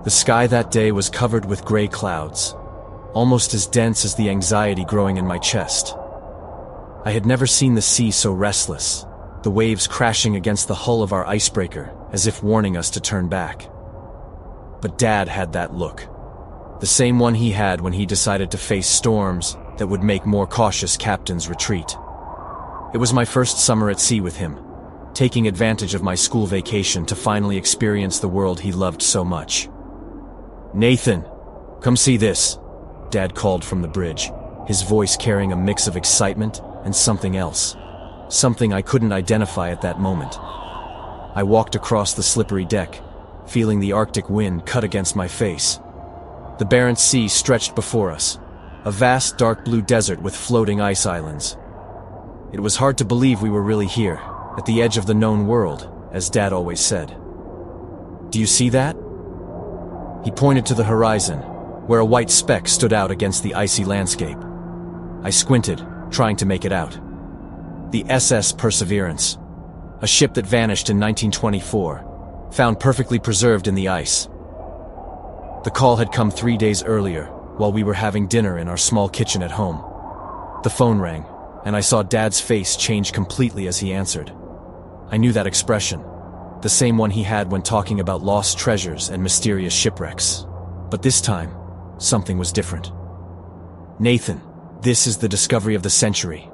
The sky that day was covered with gray clouds, almost as dense as the anxiety growing in my chest. I had never seen the sea so restless, the waves crashing against the hull of our icebreaker as if warning us to turn back. But Dad had that look, the same one he had when he decided to face storms that would make more cautious captains retreat. It was my first summer at sea with him, taking advantage of my school vacation to finally experience the world he loved so much. "Nathan, come see this," Dad called from the bridge, his voice carrying a mix of excitement and something else, something I couldn't identify at that moment. I walked across the slippery deck, feeling the Arctic wind cut against my face. The Barents Sea stretched before us, a vast dark blue desert with floating ice islands. It was hard to believe we were really here, at the edge of the known world, as Dad always said. "Do you see that?" He pointed to the horizon, where a white speck stood out against the icy landscape. I squinted, trying to make it out. The SS Perseverance, a ship that vanished in 1924, found perfectly preserved in the ice. The call had come 3 days earlier, while we were having dinner in our small kitchen at home. The phone rang, and I saw Dad's face change completely as he answered. I knew that expression, the same one he had when talking about lost treasures and mysterious shipwrecks. But this time, something was different. "Nathan, this is the discovery of the century,"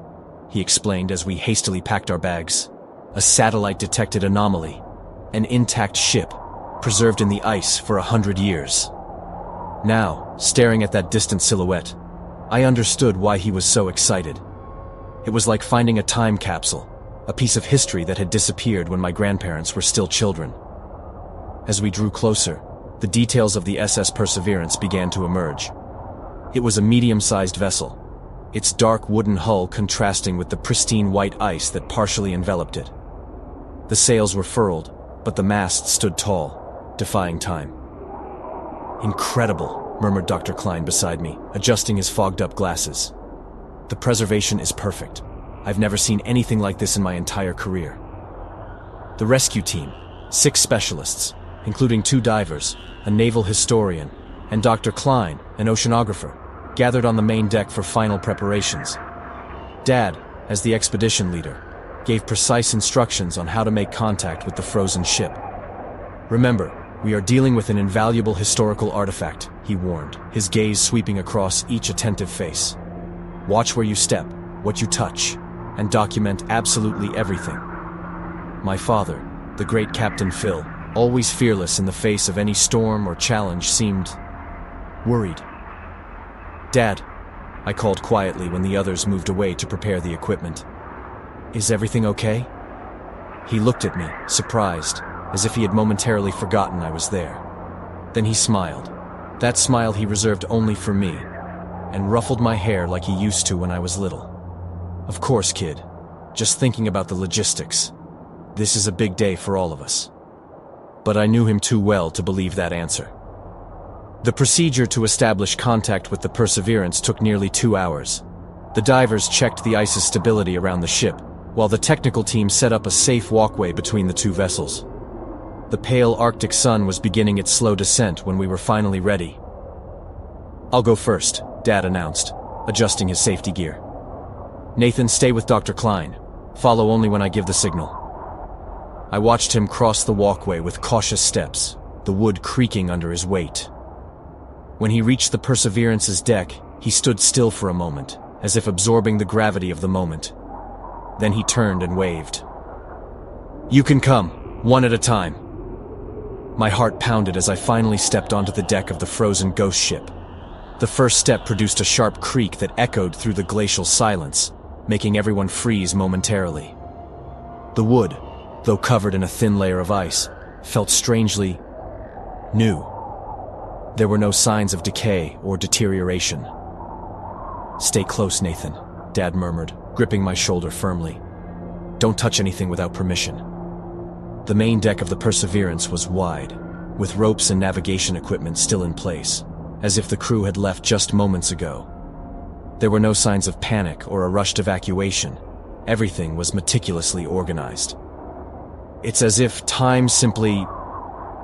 he explained as we hastily packed our bags. "A satellite-detected anomaly, an intact ship, preserved in the ice for 100 years. Now, staring at that distant silhouette, I understood why he was so excited. It was like finding a time capsule, a piece of history that had disappeared when my grandparents were still children. As we drew closer, the details of the SS Perseverance began to emerge. It was a medium-sized vessel, its dark wooden hull contrasting with the pristine white ice that partially enveloped it. The sails were furled, but the mast stood tall, defying time. "Incredible," murmured Dr. Klein beside me, adjusting his fogged-up glasses. "The preservation is perfect. I've never seen anything like this in my entire career." The rescue team, 6 specialists, including 2 divers, a naval historian, and Dr. Klein, an oceanographer, gathered on the main deck for final preparations. Dad, as the expedition leader, gave precise instructions on how to make contact with the frozen ship. "Remember, we are dealing with an invaluable historical artifact," he warned, his gaze sweeping across each attentive face. "Watch where you step, what you touch, and document absolutely everything." My father, the great Captain Phil, always fearless in the face of any storm or challenge, seemed worried. "Dad," I called quietly when the others moved away to prepare the equipment. "Is everything okay?" He looked at me, surprised, as if he had momentarily forgotten I was there. Then he smiled, that smile he reserved only for me, and ruffled my hair like he used to when I was little. "Of course, kid. Just thinking about the logistics. This is a big day for all of us." But I knew him too well to believe that answer. The procedure to establish contact with the Perseverance took nearly 2 hours. The divers checked the ice's stability around the ship, while the technical team set up a safe walkway between the 2 vessels. The pale Arctic sun was beginning its slow descent when we were finally ready. "I'll go first," Dad announced, adjusting his safety gear. "Nathan, stay with Dr. Klein. Follow only when I give the signal." I watched him cross the walkway with cautious steps, the wood creaking under his weight. When he reached the Perseverance's deck, he stood still for a moment, as if absorbing the gravity of the moment. Then he turned and waved. "You can come, one at a time." My heart pounded as I finally stepped onto the deck of the frozen ghost ship. The first step produced a sharp creak that echoed through the glacial silence, making everyone freeze momentarily. The wood, though covered in a thin layer of ice, felt strangely new. There were no signs of decay or deterioration. "Stay close, Nathan," Dad murmured, gripping my shoulder firmly. "Don't touch anything without permission." The main deck of the Perseverance was wide, with ropes and navigation equipment still in place, as if the crew had left just moments ago. There were no signs of panic or a rushed evacuation. Everything was meticulously organized. It's as if time simply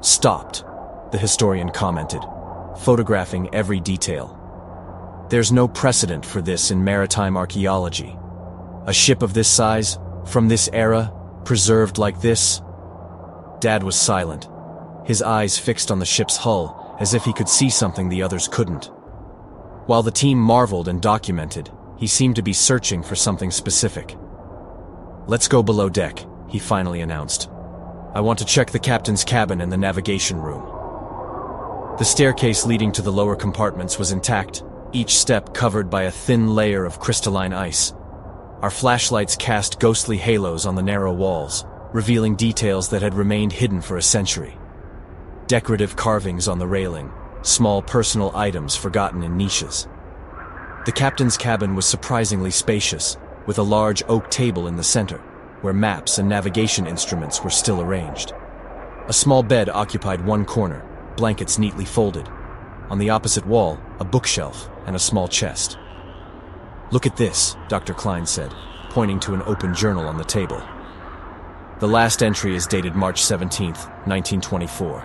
stopped, the historian commented, photographing every detail. There's no precedent for this in maritime archaeology. A ship of this size, from this era, preserved like this? Dad was silent, his eyes fixed on the ship's hull, as if he could see something the others couldn't. While the team marveled and documented, he seemed to be searching for something specific. "Let's go below deck," he finally announced. "I want to check the captain's cabin and the navigation room." The staircase leading to the lower compartments was intact, each step covered by a thin layer of crystalline ice. Our flashlights cast ghostly halos on the narrow walls, revealing details that had remained hidden for a century. Decorative carvings on the railing, small personal items forgotten in niches. The captain's cabin was surprisingly spacious, with a large oak table in the center, where maps and navigation instruments were still arranged. A small bed occupied one corner, blankets neatly folded. On the opposite wall, a bookshelf and a small chest. "Look at this," Dr. Klein said, pointing to an open journal on the table. The last entry is dated March 17th, 1924.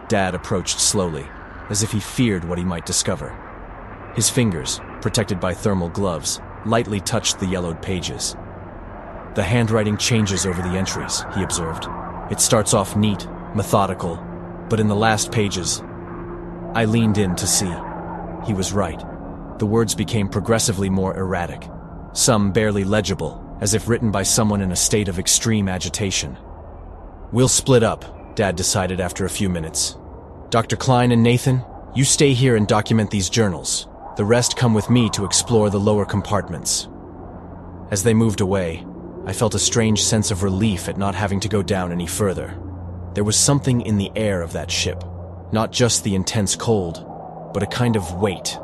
Dad approached slowly, as if he feared what he might discover. His fingers, protected by thermal gloves, lightly touched the yellowed pages. "The handwriting changes over the entries," he observed. "It starts off neat, methodical, but in the last pages..." I leaned in to see. He was right. The words became progressively more erratic, some barely legible, as if written by someone in a state of extreme agitation. "We'll split up," Dad decided after a few minutes. "Dr. Klein and Nathan, you stay here and document these journals. The rest come with me to explore the lower compartments." As they moved away, I felt a strange sense of relief at not having to go down any further. There was something in the air of that ship, not just the intense cold, but a kind of weight,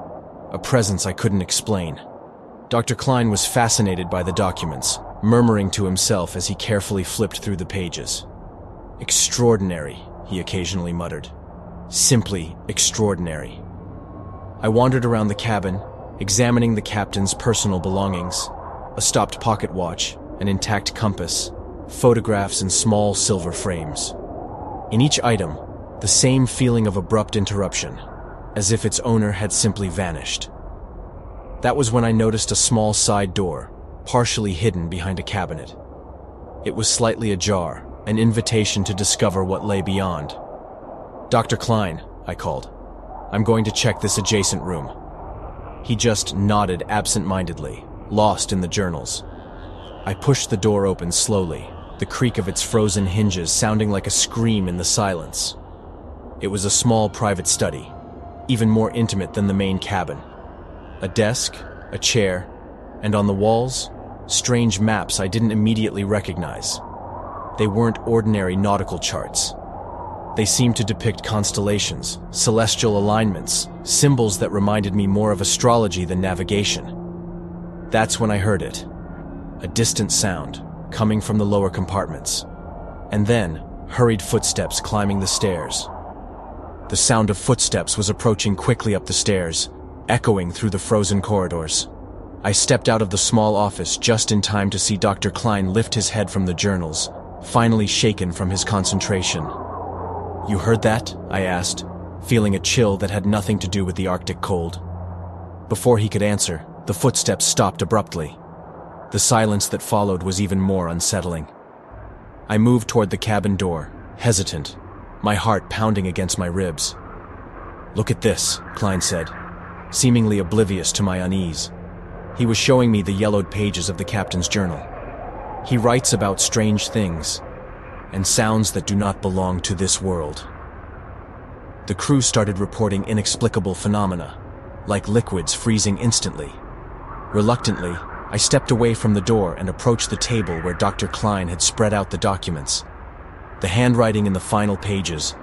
a presence I couldn't explain. Dr. Klein was fascinated by the documents, murmuring to himself as he carefully flipped through the pages. "Extraordinary," he occasionally muttered. "Simply extraordinary." I wandered around the cabin, examining the captain's personal belongings, a stopped pocket watch, an intact compass, photographs in small silver frames. In each item, the same feeling of abrupt interruption, as if its owner had simply vanished. That was when I noticed a small side door, partially hidden behind a cabinet. It was slightly ajar, an invitation to discover what lay beyond. "Dr. Klein," I called. "I'm going to check this adjacent room." He just nodded absent-mindedly, lost in the journals. I pushed the door open slowly, the creak of its frozen hinges sounding like a scream in the silence. It was a small private study, even more intimate than the main cabin. A desk, a chair, and on the walls, strange maps I didn't immediately recognize. They weren't ordinary nautical charts. They seemed to depict constellations, celestial alignments, symbols that reminded me more of astrology than navigation. That's when I heard it. A distant sound, coming from the lower compartments. And then, hurried footsteps climbing the stairs. The sound of footsteps was approaching quickly up the stairs, echoing through the frozen corridors. I stepped out of the small office just in time to see Dr. Klein lift his head from the journals, finally shaken from his concentration. "You heard that?" I asked, feeling a chill that had nothing to do with the Arctic cold. Before he could answer, the footsteps stopped abruptly. The silence that followed was even more unsettling. I moved toward the cabin door, hesitant, my heart pounding against my ribs. "Look at this," Klein said, seemingly oblivious to my unease. He was showing me the yellowed pages of the captain's journal. He writes about strange things, and sounds that do not belong to this world. The crew started reporting inexplicable phenomena, like liquids freezing instantly. Reluctantly, I stepped away from the door and approached the table where Dr. Klein had spread out the documents. The handwriting in the final pages,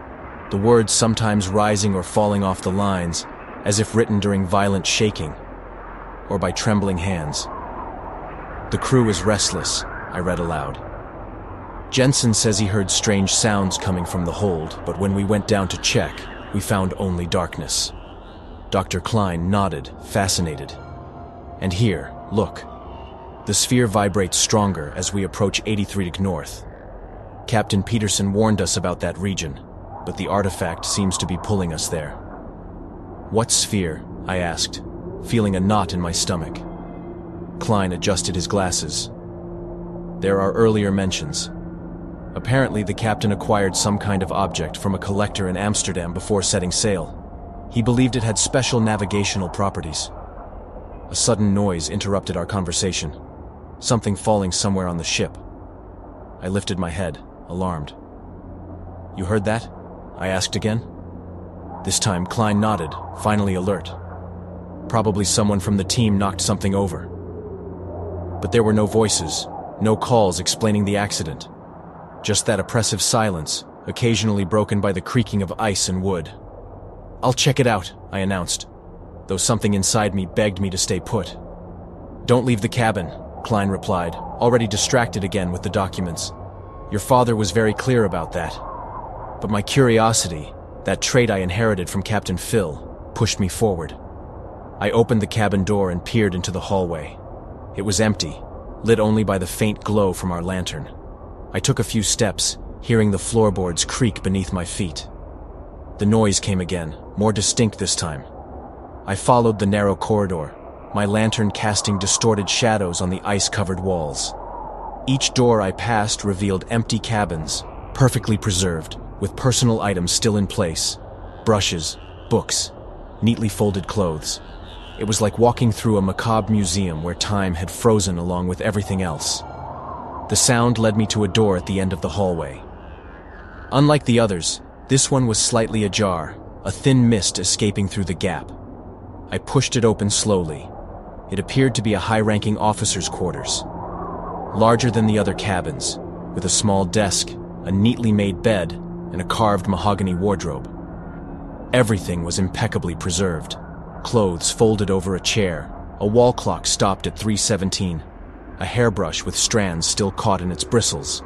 the words sometimes rising or falling off the lines, as if written during violent shaking, or by trembling hands. "The crew is restless," I read aloud. "Jensen says he heard strange sounds coming from the hold, but when we went down to check, we found only darkness." Dr. Klein nodded, fascinated. "And here, look. The sphere vibrates stronger as we approach 83° north. Captain Peterson warned us about that region. but the artifact seems to be pulling us there. What sphere? I asked, feeling a knot in my stomach. Klein adjusted his glasses. There are earlier mentions. Apparently, the captain acquired some kind of object from a collector in Amsterdam before setting sail. He believed it had special navigational properties. A sudden noise interrupted our conversation. Something falling somewhere on the ship. I lifted my head, alarmed. You heard that? I asked again. This time, Klein nodded, finally alert. Probably someone from the team knocked something over. But there were no voices, no calls explaining the accident. Just that oppressive silence, occasionally broken by the creaking of ice and wood. I'll check it out, I announced, though something inside me begged me to stay put. Don't leave the cabin, Klein replied, already distracted again with the documents. Your father was very clear about that. But my curiosity, that trait I inherited from Captain Phil, pushed me forward. I opened the cabin door and peered into the hallway. It was empty, lit only by the faint glow from our lantern. I took a few steps, hearing the floorboards creak beneath my feet. The noise came again, more distinct this time. I followed the narrow corridor, my lantern casting distorted shadows on the ice-covered walls. Each door I passed revealed empty cabins, perfectly preserved, with personal items still in place. Brushes, books, neatly folded clothes. It was like walking through a macabre museum where time had frozen along with everything else. The sound led me to a door at the end of the hallway. Unlike the others, this one was slightly ajar, a thin mist escaping through the gap. I pushed it open slowly. It appeared to be a high-ranking officer's quarters. Larger than the other cabins, with a small desk, a neatly made bed, and a carved mahogany wardrobe. Everything was impeccably preserved. Clothes folded over a chair, a wall clock stopped at 3:17, a hairbrush with strands still caught in its bristles,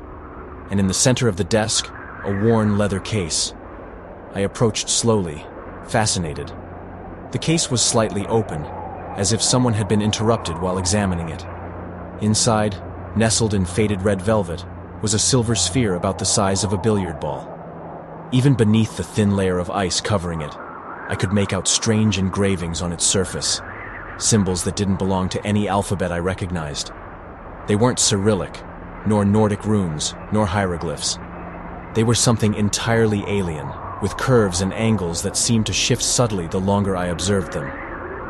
and in the center of the desk, a worn leather case. I approached slowly, fascinated. The case was slightly open, as if someone had been interrupted while examining it. Inside, nestled in faded red velvet, was a silver sphere about the size of a billiard ball. Even beneath the thin layer of ice covering it, I could make out strange engravings on its surface, symbols that didn't belong to any alphabet I recognized. They weren't Cyrillic, nor Nordic runes, nor hieroglyphs. They were something entirely alien, with curves and angles that seemed to shift subtly the longer I observed them.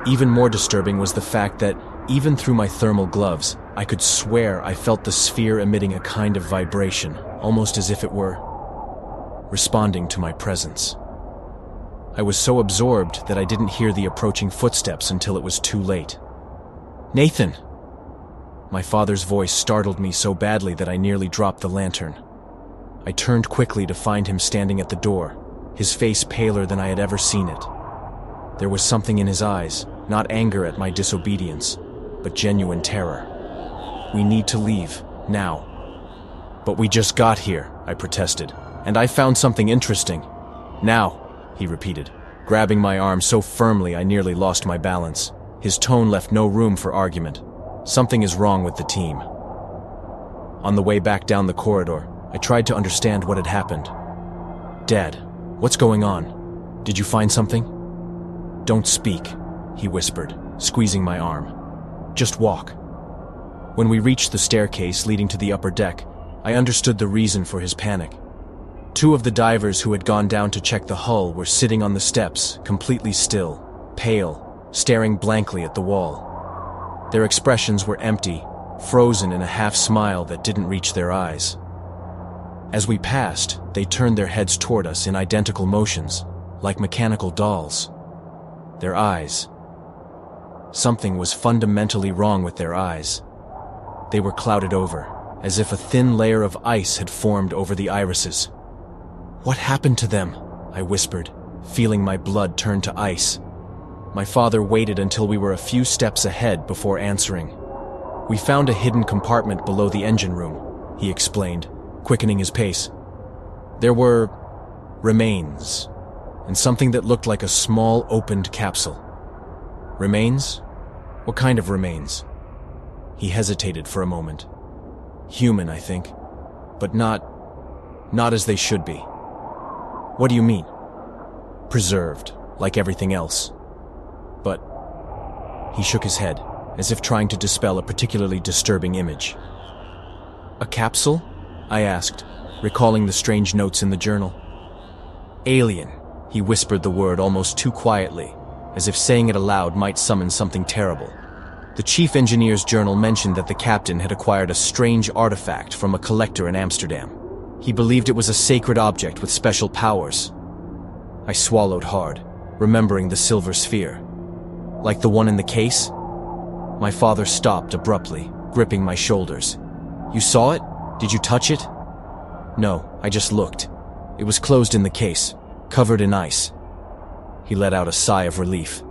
Even more disturbing was the fact that, even through my thermal gloves, I could swear I felt the sphere emitting a kind of vibration, almost as if it were responding to my presence. I was so absorbed that I didn't hear the approaching footsteps until it was too late. Nathan! My father's voice startled me so badly that I nearly dropped the lantern. I turned quickly to find him standing at the door, his face paler than I had ever seen it. There was something in his eyes, not anger at my disobedience, but genuine terror. We need to leave, now. But we just got here, I protested, and I found something interesting. Now, he repeated, grabbing my arm so firmly I nearly lost my balance. His tone left no room for argument. Something is wrong with the team. On the way back down the corridor, I tried to understand what had happened. Dad, what's going on? Did you find something? Don't speak, he whispered, squeezing my arm. Just walk. When we reached the staircase leading to the upper deck, I understood the reason for his panic. Two of the divers who had gone down to check the hull were sitting on the steps, completely still, pale, staring blankly at the wall. Their expressions were empty, frozen in a half-smile that didn't reach their eyes. As we passed, they turned their heads toward us in identical motions, like mechanical dolls. Their eyes. Something was fundamentally wrong with their eyes. They were clouded over, as if a thin layer of ice had formed over the irises. What happened to them? I whispered, feeling my blood turn to ice. My father waited until we were a few steps ahead before answering. We found a hidden compartment below the engine room, he explained, quickening his pace. There were remains, and something that looked like a small opened capsule. Remains? What kind of remains? He hesitated for a moment. Human, I think, but not as they should be. What do you mean? Preserved, like everything else. But he shook his head, as if trying to dispel a particularly disturbing image. A capsule? I asked, recalling the strange notes in the journal. Alien. He whispered the word almost too quietly, as if saying it aloud might summon something terrible. The chief engineer's journal mentioned that the captain had acquired a strange artifact from a collector in Amsterdam. He believed it was a sacred object with special powers. I swallowed hard, remembering the silver sphere. Like the one in the case? My father stopped abruptly, gripping my shoulders. You saw it? Did you touch it? No, I just looked. It was closed in the case, covered in ice. He let out a sigh of relief.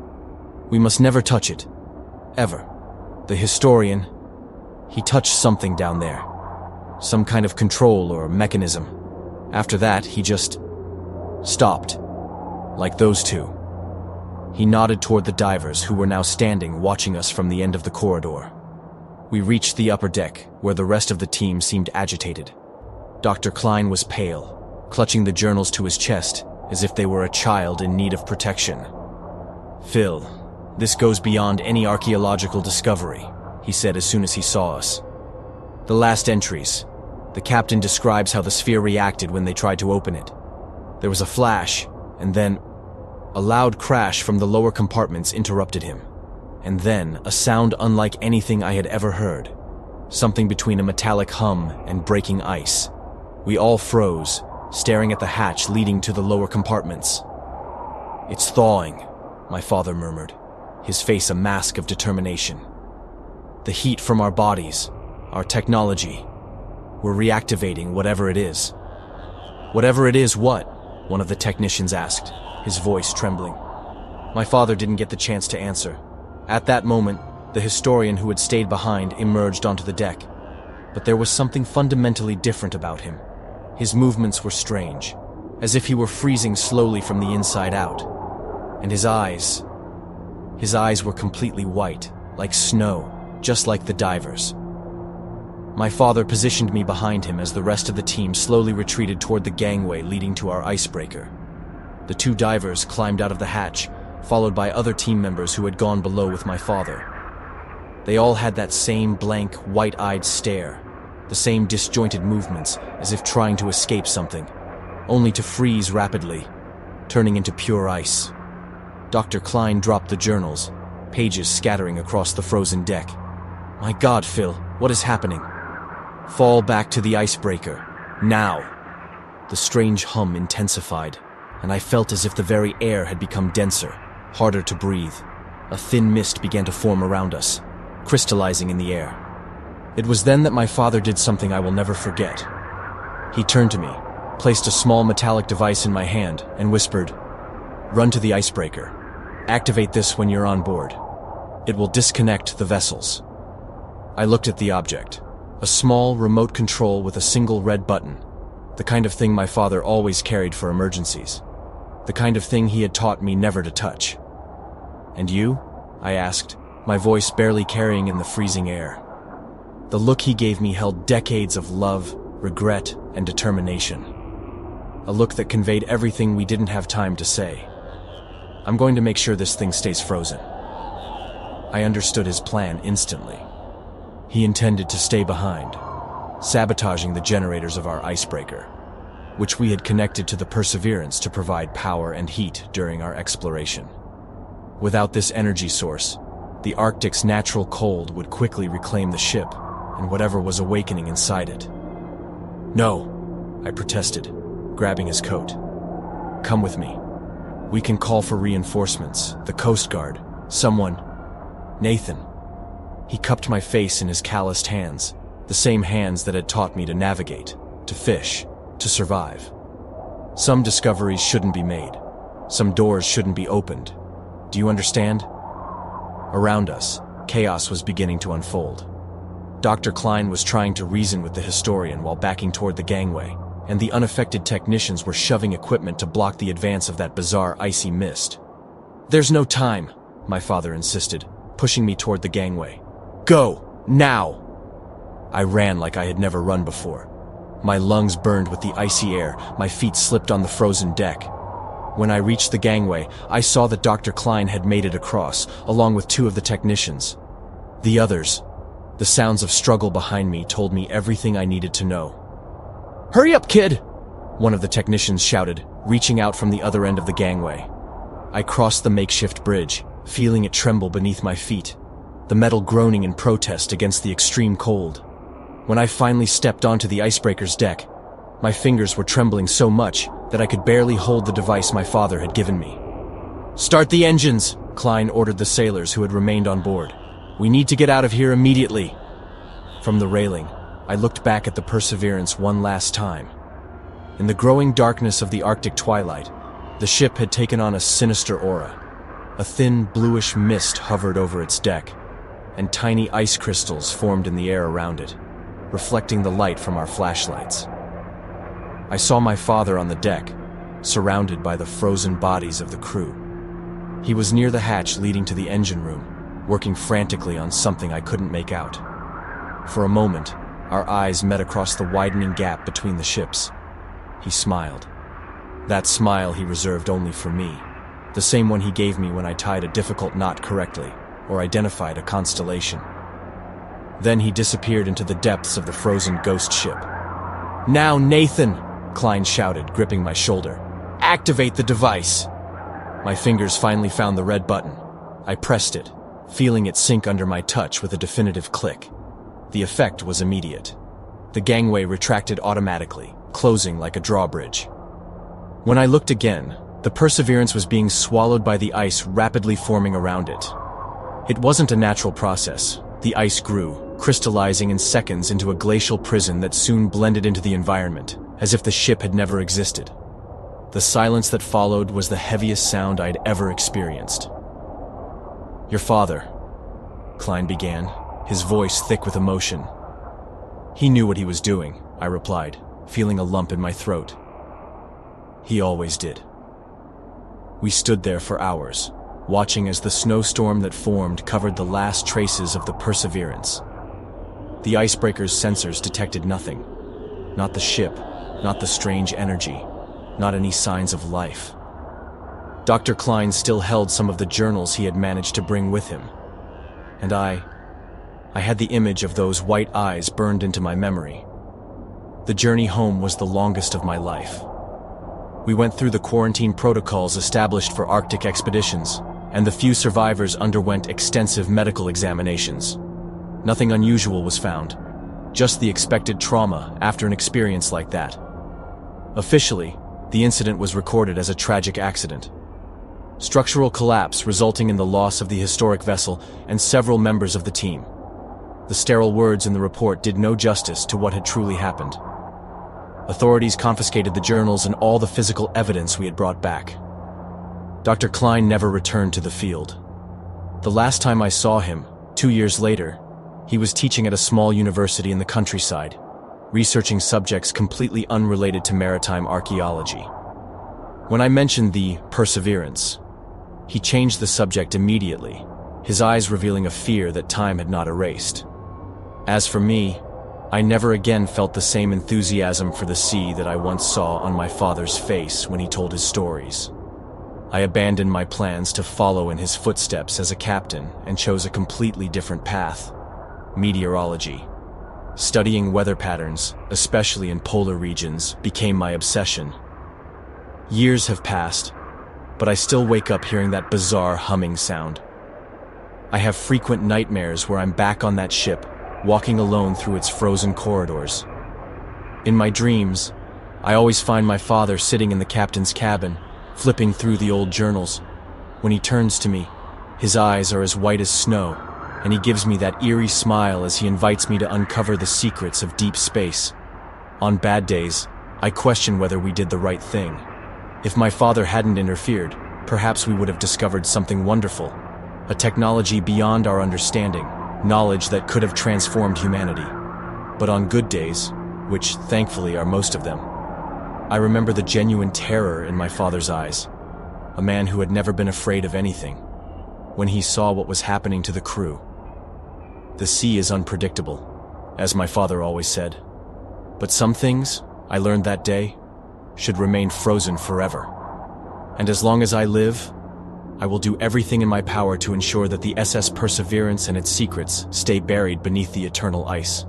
We must never touch it. Ever. The historian, he touched something down there. Some kind of control or mechanism. After that, he just stopped. Like those two. He nodded toward the divers who were now standing watching us from the end of the corridor. We reached the upper deck, where the rest of the team seemed agitated. Dr. Klein was pale, clutching the journals to his chest, as if they were a child in need of protection. Phil, this goes beyond any archaeological discovery, he said as soon as he saw us. The last entries. The captain describes how the sphere reacted when they tried to open it. There was a flash, and then a loud crash from the lower compartments interrupted him. And then a sound unlike anything I had ever heard. Something between a metallic hum and breaking ice. We all froze, staring at the hatch leading to the lower compartments. It's thawing, my father murmured, his face a mask of determination. The heat from our bodies, our technology, we're reactivating whatever it is. Whatever it is, what? One of the technicians asked, his voice trembling. My father didn't get the chance to answer. At that moment, the historian who had stayed behind emerged onto the deck. But there was something fundamentally different about him. His movements were strange, as if he were freezing slowly from the inside out. And his eyes were completely white, like snow, just like the divers. My father positioned me behind him as the rest of the team slowly retreated toward the gangway leading to our icebreaker. The two divers climbed out of the hatch, followed by other team members who had gone below with my father. They all had that same blank, white-eyed stare, the same disjointed movements, as if trying to escape something, only to freeze rapidly, turning into pure ice. Dr. Klein dropped the journals, pages scattering across the frozen deck. My God, Phil, what is happening? Fall back to the icebreaker, now. The strange hum intensified, and I felt as if the very air had become denser, harder to breathe. A thin mist began to form around us, crystallizing in the air. It was then that my father did something I will never forget. He turned to me, placed a small metallic device in my hand, and whispered, "Run to the icebreaker. Activate this when you're on board. It will disconnect the vessels." I looked at the object, a small remote control with a single red button, the kind of thing my father always carried for emergencies, the kind of thing he had taught me never to touch. "And you?" I asked, my voice barely carrying in the freezing air. The look he gave me held decades of love, regret, and determination. A look that conveyed everything we didn't have time to say. "I'm going to make sure this thing stays frozen." I understood his plan instantly. He intended to stay behind, sabotaging the generators of our icebreaker, which we had connected to the Perseverance to provide power and heat during our exploration. Without this energy source, the Arctic's natural cold would quickly reclaim the ship and whatever was awakening inside it. "No," I protested, grabbing his coat. "Come with me. We can call for reinforcements, the Coast Guard, someone. Nathan." He cupped my face in his calloused hands, the same hands that had taught me to navigate, to fish, to survive. Some discoveries shouldn't be made. Some doors shouldn't be opened. Do you understand? Around us, chaos was beginning to unfold. Dr. Klein was trying to reason with the historian while backing toward the gangway, and the unaffected technicians were shoving equipment to block the advance of that bizarre icy mist. "There's no time," my father insisted, pushing me toward the gangway. "Go, now!" I ran like I had never run before. My lungs burned with the icy air, my feet slipped on the frozen deck. When I reached the gangway, I saw that Dr. Klein had made it across, along with 2 of the technicians. The others, the sounds of struggle behind me told me everything I needed to know. "Hurry up, kid!" one of the technicians shouted, reaching out from the other end of the gangway. I crossed the makeshift bridge, feeling it tremble beneath my feet, the metal groaning in protest against the extreme cold. When I finally stepped onto the icebreaker's deck, my fingers were trembling so much that I could barely hold the device my father had given me. "Start the engines," Klein ordered the sailors who had remained on board. "We need to get out of here immediately." From the railing, I looked back at the Perseverance one last time. In the growing darkness of the Arctic twilight, the ship had taken on a sinister aura. A thin, bluish mist hovered over its deck, and tiny ice crystals formed in the air around it, reflecting the light from our flashlights. I saw my father on the deck, surrounded by the frozen bodies of the crew. He was near the hatch leading to the engine room, working frantically on something I couldn't make out. For a moment, our eyes met across the widening gap between the ships. He smiled. That smile he reserved only for me, the same one he gave me when I tied a difficult knot correctly, or identified a constellation. Then he disappeared into the depths of the frozen ghost ship. "Now, Nathan!" Klein shouted, gripping my shoulder. "Activate the device!" My fingers finally found the red button. I pressed it, feeling it sink under my touch with a definitive click. The effect was immediate. The gangway retracted automatically, closing like a drawbridge. When I looked again, the Perseverance was being swallowed by the ice rapidly forming around it. It wasn't a natural process. The ice grew, crystallizing in seconds into a glacial prison that soon blended into the environment, as if the ship had never existed. The silence that followed was the heaviest sound I'd ever experienced. "Your father," Klein began, his voice thick with emotion. "He knew what he was doing," I replied, feeling a lump in my throat. "He always did." We stood there for hours, watching as the snowstorm that formed covered the last traces of the Perseverance. The icebreaker's sensors detected nothing. Not the ship, not the strange energy, not any signs of life. Dr. Klein still held some of the journals he had managed to bring with him. And I had the image of those white eyes burned into my memory. The journey home was the longest of my life. We went through the quarantine protocols established for Arctic expeditions, and the few survivors underwent extensive medical examinations. Nothing unusual was found, just the expected trauma after an experience like that. Officially, the incident was recorded as a tragic accident. Structural collapse resulting in the loss of the historic vessel and several members of the team. The sterile words in the report did no justice to what had truly happened. Authorities confiscated the journals and all the physical evidence we had brought back. Dr. Klein never returned to the field. The last time I saw him, 2 years later, he was teaching at a small university in the countryside, researching subjects completely unrelated to maritime archaeology. When I mentioned the Perseverance, he changed the subject immediately, his eyes revealing a fear that time had not erased. As for me, I never again felt the same enthusiasm for the sea that I once saw on my father's face when he told his stories. I abandoned my plans to follow in his footsteps as a captain and chose a completely different path: meteorology. Studying weather patterns, especially in polar regions, became my obsession. Years have passed, but I still wake up hearing that bizarre humming sound. I have frequent nightmares where I'm back on that ship, walking alone through its frozen corridors. In my dreams, I always find my father sitting in the captain's cabin, flipping through the old journals. When he turns to me, his eyes are as white as snow, and he gives me that eerie smile as he invites me to uncover the secrets of deep space. On bad days, I question whether we did the right thing. If my father hadn't interfered, perhaps we would have discovered something wonderful, a technology beyond our understanding, knowledge that could have transformed humanity. But on good days, which thankfully are most of them, I remember the genuine terror in my father's eyes, a man who had never been afraid of anything, when he saw what was happening to the crew. The sea is unpredictable, as my father always said. But some things, I learned that day, should remain frozen forever. And as long as I live, I will do everything in my power to ensure that the SS Perseverance and its secrets stay buried beneath the eternal ice.